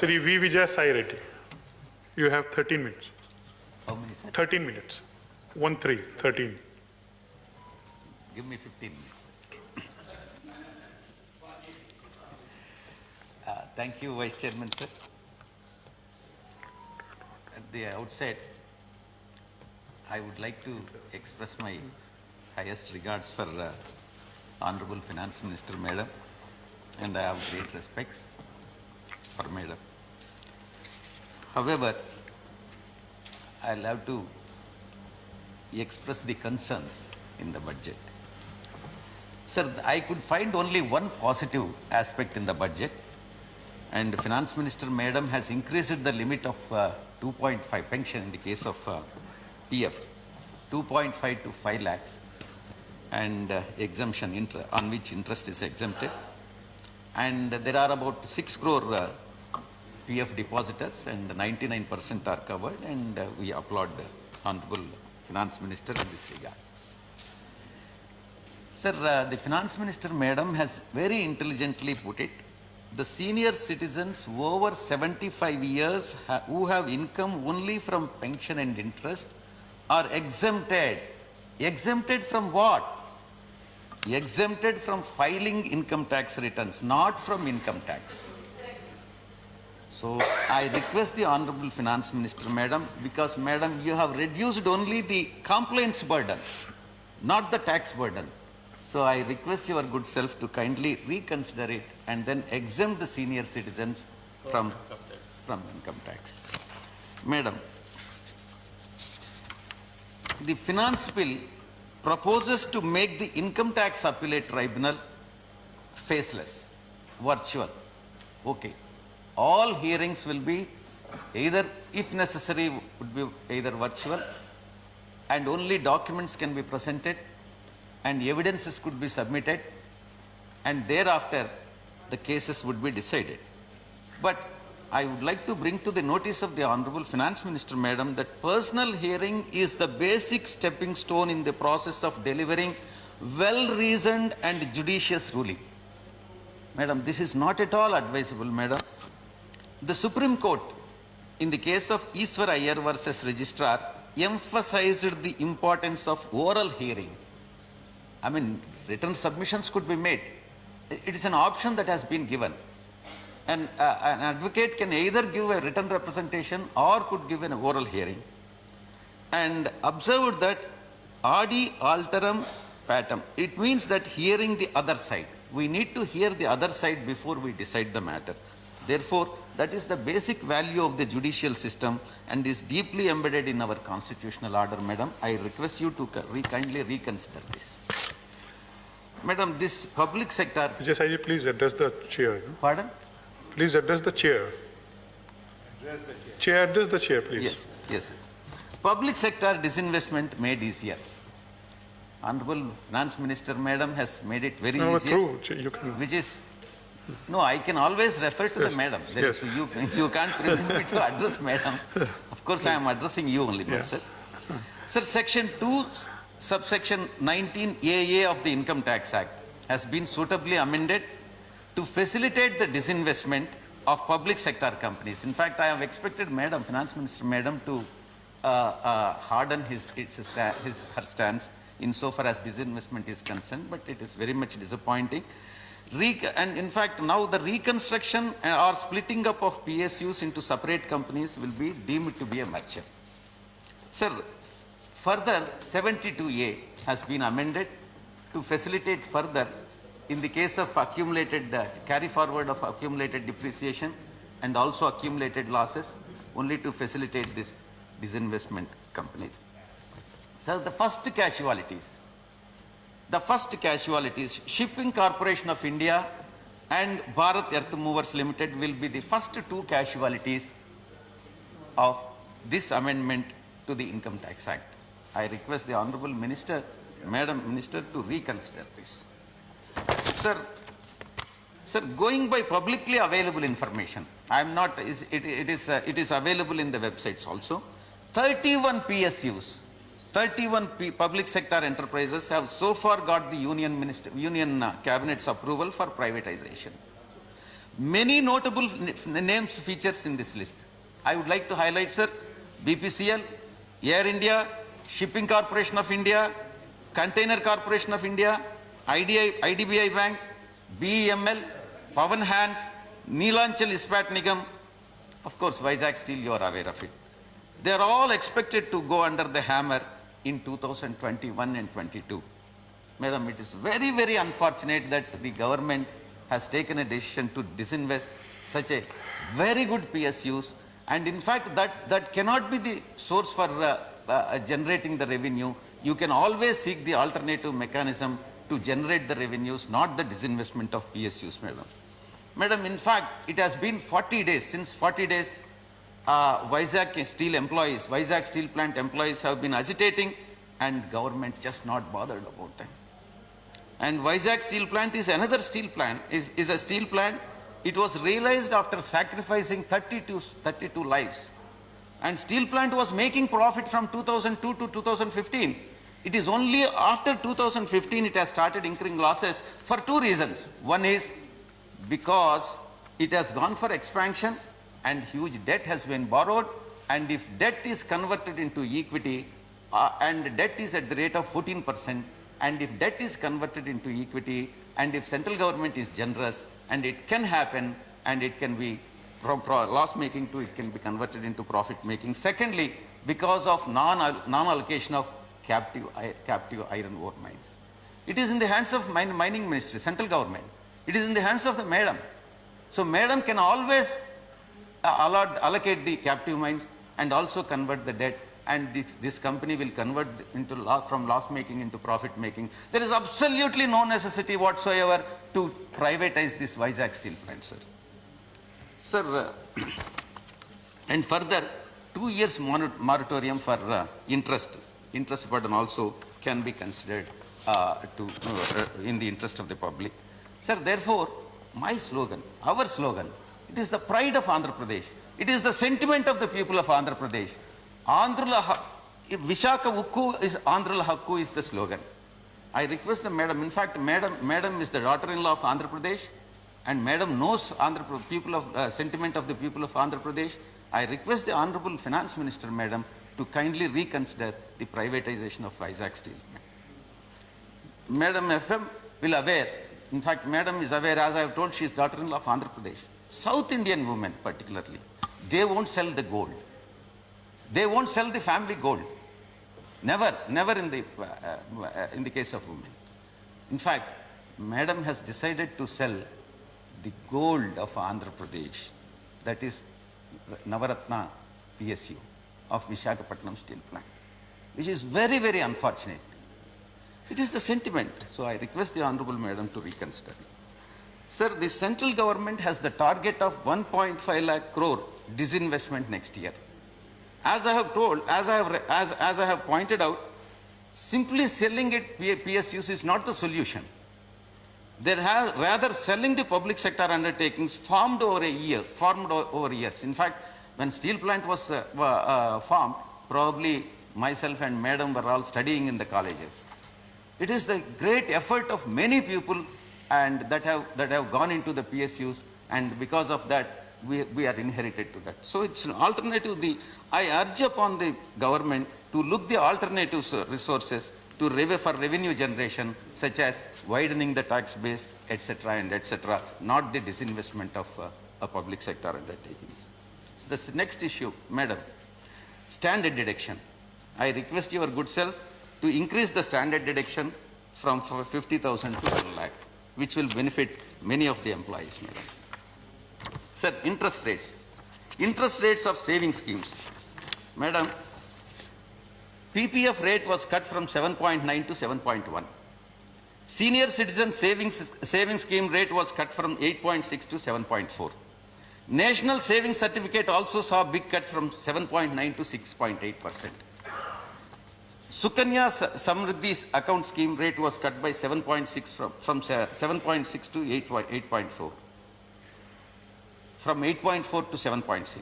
Sri V. Vijayasai Reddy. You have 13 minutes. How many, sir? 13 minutes. 13. Give me 15 minutes. Thank you, Vice Chairman, sir. At the outset, I would like to express my highest regards for Honorable Finance Minister Madam, and I have great respects for Madam. However, I'll have to express the concerns in the budget. Sir, I could find only one positive aspect in the budget, and Finance Minister Madam has increased the limit of 2.5 pension in the case of PF, 2.5 to 5 lakhs, and exemption on which interest is exempted. And there are about 6 crore PF depositors, and 99% are covered, and we applaud Honorable Finance Minister in this regard. Sir, the Finance Minister Madam has very intelligently put it. The senior citizens over 75 years who have income only from pension and interest are exempted. Exempted from what? Exempted from filing income tax returns, not from income tax. So I request the Honorable Finance Minister Madam, because Madam, you have reduced only the complaints burden, not the tax burden. So I request your good self to kindly reconsider it and then exempt the senior citizens from income tax. Madam, the finance bill proposes to make the income tax appellate tribunal faceless, virtual. Okay. All hearings will be either, if necessary, would be either virtual, and only documents can be presented and evidences could be submitted, and thereafter the cases would be decided. But I would like to bring to the notice of the Honorable Finance Minister Madam that personal hearing is the basic stepping stone in the process of delivering well-reasoned and judicious ruling. Madam, this is not at all advisable, Madam. The Supreme Court, in the case of Iswar Iyer versus Registrar, emphasized the importance of oral hearing. I mean, written submissions could be made. It is an option that has been given. And an advocate can either give a written representation or could give an oral hearing. And observed that audi alteram patum. It means that hearing the other side. We need to hear the other side before we decide the matter. Therefore, that is the basic value of the judicial system and is deeply embedded in our constitutional order, Madam. I request you to kindly reconsider this. Madam, this public sector... Vijayasai, please address the chair. Pardon? Please address the chair. Address the chair. Address the chair, please. Yes. Public sector disinvestment made easier. Honorable Finance Minister Madam has made it very easier. True. You can... Which is... No, I can always refer to the Madam. You can't prevent me to address Madam. Of course, I am addressing you only, sir. Sir, Section 2, subsection 19AA of the Income Tax Act has been suitably amended to facilitate the disinvestment of public sector companies. In fact, I have expected Madam, Finance Minister Madam, to harden her stance insofar as disinvestment is concerned, but it is very much disappointing. And in fact, now the reconstruction or splitting up of PSUs into separate companies will be deemed to be a merger. Sir, further 72A has been amended to facilitate further in the case of accumulated carry forward of accumulated depreciation and also accumulated losses, only to facilitate this disinvestment companies. So the first casualties, Shipping Corporation of India and Bharat Earth Movers Limited will be the first two casualties of this amendment to the Income Tax Act. I request the Honorable Minister, Madam Minister, to reconsider this. Sir, going by publicly available information, it is available in the websites also. 31 PSUs, 31 public sector enterprises have so far got the Union Cabinet's approval for privatization. Many notable names features in this list. I would like to highlight, sir, BPCL, Air India, Shipping Corporation of India, Container Corporation of India, IDBI Bank, BEML, Pawan Hands, Neelanchal Ispat Nigam. Of course, Vizag Steel, you are aware of it. They are all expected to go under the hammer in 2021 and 22. Madam, it is very, very unfortunate that the government has taken a decision to disinvest such a very good PSUs, and in fact that cannot be the source for generating the revenue. You can always seek the alternative mechanism to generate the revenues, not the disinvestment of PSUs, madam. Madam, in fact, it has been 40 days, since 40 days, Vizag Steel employees, Vizag Steel Plant employees have been agitating, and government just not bothered about them. And Vizag Steel Plant is another steel plant, is a steel plant. It was realized after sacrificing 32 lives. And steel plant was making profit from 2002 to 2015. It is only after 2015 it has started incurring losses for two reasons. One is because it has gone for expansion and huge debt has been borrowed, and if debt is converted into equity and debt is at the rate of 14%, and if debt is converted into equity, and if central government is generous, and it can happen, and it can be from loss making to it can be converted into profit making. Secondly, because of non-allocation of captive iron ore mines. It is in the hands of mining ministry, central government. It is in the hands of the madam. So madam can always allocate the captive mines and also convert the debt, and this company will convert into from loss making into profit making. There is absolutely no necessity whatsoever to privatize this Vizag Steel Plant, sir. Sir, and further, 2 years moratorium for interest burden also can be considered in the interest of the public. Sir, therefore, my slogan, our slogan, it is the pride of Andhra Pradesh. It is the sentiment of the people of Andhra Pradesh. Vishaka Ukku is Andhrala Hakku is the slogan. I request the madam, in fact, madam is the daughter-in-law of Andhra Pradesh, and madam knows sentiment of the people of Andhra Pradesh. I request the Honorable Finance Minister, madam, to kindly reconsider the privatization of Vizag Steel. Madam FM will aware, in fact, madam is aware, as I have told, she is daughter-in-law of Andhra Pradesh. South Indian women particularly, they won't sell the gold. They won't sell the family gold. Never in the case of women. In fact, madam has decided to sell the gold of Andhra Pradesh, that is Navaratna PSU of Visakhapatnam Steel Plant, which is very, very unfortunate. It is the sentiment. So I request the Honorable Madam to reconsider. Sir, the central government has the target of 1.5 lakh crore disinvestment next year. As I have told, as I have pointed out, simply selling it PSUs is not the solution. Rather selling the public sector undertakings formed over years. In fact, when steel plant was formed, probably myself and madam were all studying in the colleges. It is the great effort of many people and that have gone into the PSUs, and because of that, we are inherited to that. So it's an alternative. I urge upon the government to look the alternative resources for revenue generation, such as widening the tax base, etc. and etc., not the disinvestment of a public sector undertakings. So the next issue, madam, standard deduction. I request your good self to increase the standard deduction from 50,000 to 1 lakh, which will benefit many of the employees, madam. Sir, interest rates. Interest rates of saving schemes. Madam, PPF rate was cut from 7.9 to 7.1. Senior citizen savings scheme rate was cut from 8.6 to 7.4. National savings certificate also saw a big cut from 7.9 to 6.8%. Sukanya Samriddhi account scheme rate was cut by 7.6 from 7.6 to 8.4. From 8.4 to 7.6.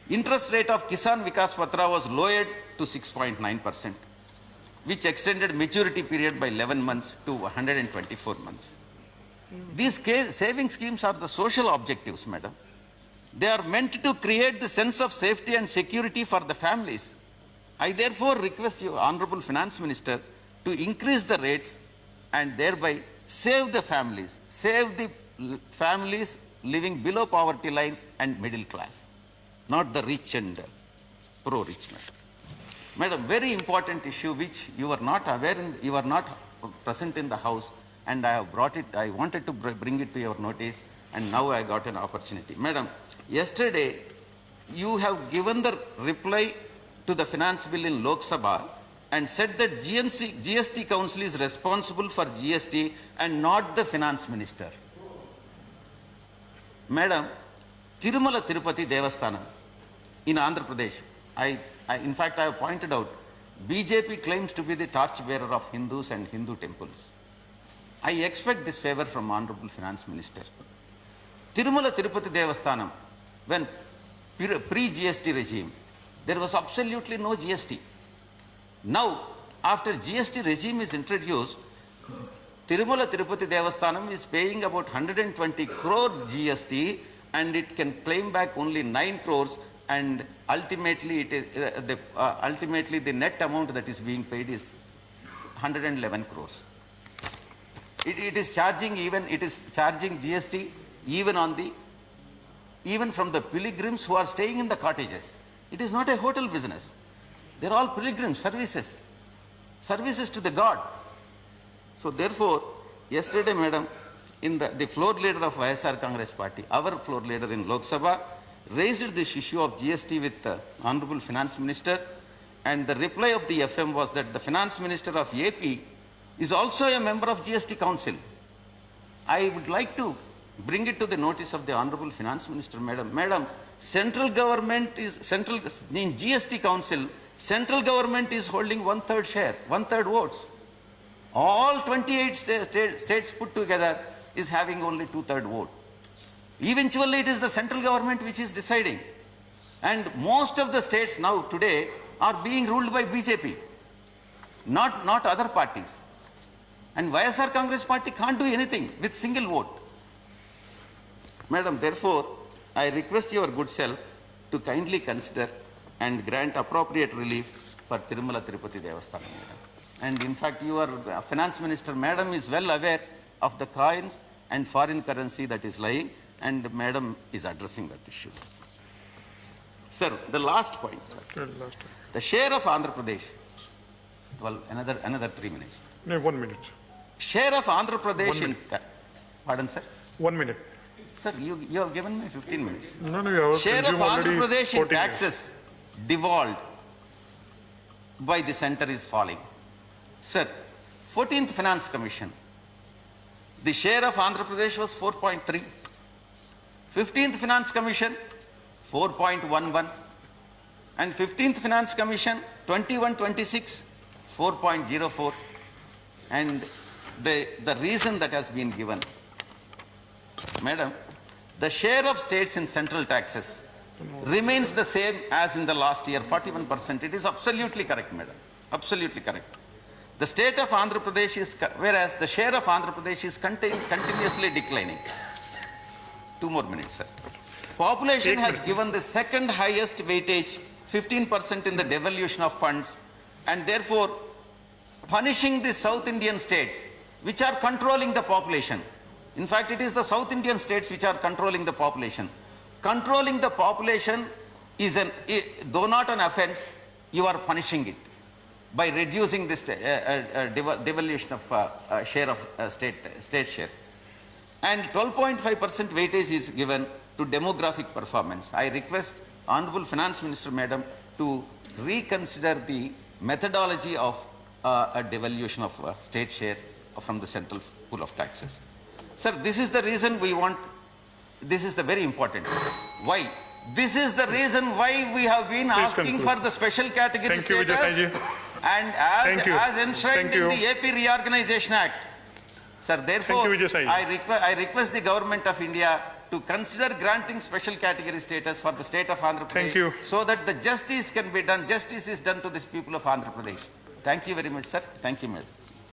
Interest rate of Kisan Vikas Patra was lowered to 6.9%, which extended maturity period by 11 months to 124 months. These saving schemes are the social objectives, madam. They are meant to create the sense of safety and security for the families. I therefore request you, Honorable Finance Minister, to increase the rates and thereby save the families living below poverty line and middle class, not the rich and pro-rich. Madam, very important issue which you are not aware, you are not present in the House, and I have brought it, I wanted to bring it to your notice, and now I got an opportunity. Madam, yesterday you have given the reply to the finance bill in Lok Sabha and said that GST Council is responsible for GST and not the finance minister. Madam, Tirumala Tirupati Devasthanam in Andhra Pradesh, in fact, I have pointed out, BJP claims to be the torchbearer of Hindus and Hindu temples. I expect this favor from Honorable Finance Minister. Tirumala Tirupati Devasthanam, when pre-GST regime, there was absolutely no GST. Now, after GST regime is introduced, Tirumala Tirupati Devasthanam is paying about 120 crore GST and it can claim back only 9 crores, and ultimately it is, ultimately the net amount that is being paid is 111 crores. It is charging GST even from the pilgrims who are staying in the cottages. It is not a hotel business. They're all pilgrims, services to the God. So therefore, yesterday, madam, in the floor leader of Vijayasai Congress Party, our floor leader in Lok Sabha, raised this issue of GST with the Honorable Finance Minister, and the reply of the FM was that the Finance Minister of AP is also a member of GST Council. I would like to bring it to the notice of the Honorable Finance Minister, madam. Madam, central government is, in GST Council, central government is holding 1/3 share, 1/3 votes. All 28 states put together is having only 2/3 vote. Eventually, it is the central government which is deciding. And most of the states now today are being ruled by BJP, not other parties. And Vijayasai Congress Party can't do anything with single vote. Madam, therefore, I request your good self to kindly consider and grant appropriate relief for Tirumala Tirupati Devasthanam, madam. And in fact, your finance minister, madam, is well aware of the coins and foreign currency that is lying, and madam is addressing that issue. Sir, the last point, sir. The share of Andhra Pradesh, well, another 3 minutes. No, 1 minute. Share of Andhra Pradesh in, pardon, sir? 1 minute. Sir, you have given me 15 minutes. No, you have share of Andhra Pradesh in taxes devolved by the center is falling. Sir, 14th Finance Commission, the share of Andhra Pradesh was 4.3. 15th Finance Commission, 4.11. And 15th Finance Commission, 21-26, 4.04. And the reason that has been given, madam, the share of states in central taxes remains the same as in the last year, 41%. It is absolutely correct, madam. Absolutely correct. The state of Andhra Pradesh is, whereas the share of Andhra Pradesh is continuously declining. 2 more minutes, sir. Population has given the second highest weightage, 15% in the devolution of funds, and therefore punishing the South Indian states which are controlling the population. In fact, it is the South Indian states which are controlling the population. Controlling the population is though not an offense, you are punishing it by reducing this devolution of share of state share. And 12.5% weightage is given to demographic performance. I request Honorable Finance Minister, madam, to reconsider the methodology of a devolution of state share from the central pool of taxes. Sir, this is the reason we want, this is the very important. Why? This is the reason why we have been asking for the special category status, and as enshrined in the AP Reorganization Act. Sir, therefore, I request the Government of India to consider granting special category status for the state of Andhra Pradesh, so that the justice can be done, justice is done to this people of Andhra Pradesh. Thank you very much, sir. Thank you, madam.